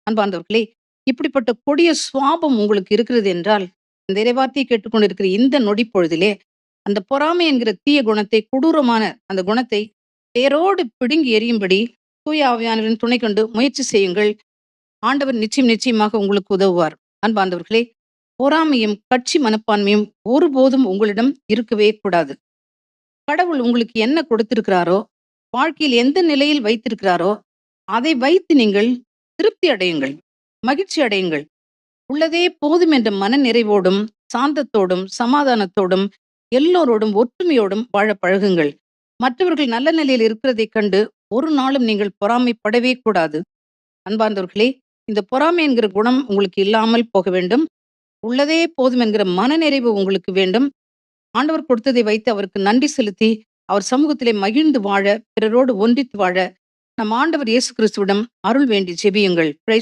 அன்பார்ந்தவர்களே, இப்படிப்பட்ட கொடிய சுவாபம் உங்களுக்கு இருக்கிறது என்றால், இந்த இறைவார்த்தையை கேட்டுக்கொண்டிருக்கிற இந்த நொடி பொழுதிலே, அந்த பொறாமை என்கிற தீய குணத்தை, கொடூரமான அந்த குணத்தை வேரோடு பிடுங்கி எறியும்படி தூய ஆவியானவரின் துணை கொண்டு முயற்சி செய்யுங்கள். ஆண்டவர் நிச்சயமாக உங்களுக்கு உதவுவார். அன்பார்ந்தவர்களே, பொறாமையும், கட்சி மனப்பான்மையும் ஒருபோதும் உங்களிடம் இருக்கவே கூடாது. கடவுள் உங்களுக்கு என்ன கொடுத்திருக்கிறாரோ, வாழ்க்கையில் எந்த நிலையில் வைத்திருக்கிறாரோ, அதை வைத்து நீங்கள் திருப்தி அடையுங்கள், மகிழ்ச்சி அடையுங்கள். உள்ளதே போதும் என்ற மனநிறைவோடும், சாந்தத்தோடும், சமாதானத்தோடும், எல்லோரோடும் ஒற்றுமையோடும் வாழப் பழகுங்கள். மற்றவர்கள் நல்ல நிலையில் இருக்கிறதைக் கண்டு ஒரு நாளும் நீங்கள் பொறாமைப்படவே கூடாது. அன்பார்ந்தவர்களே, இந்த பொறாமை என்கிற குணம் உங்களுக்கு இல்லாமல் போக வேண்டும். உள்ளதே போதும் என்கிற மனநிறைவு உங்களுக்கு வேண்டும். ஆண்டவர் கொடுத்ததை வைத்து அவருக்கு நன்றி செலுத்தி, அவர் சமூகத்திலே மகிழ்ந்து வாழ, பிறரோடு ஒன்றித்து வாழ, நம் ஆண்டவர் இயேசு கிறிஸ்துவிடம் அருள் வேண்டி ஜெபியுங்கள். பிரைஸ்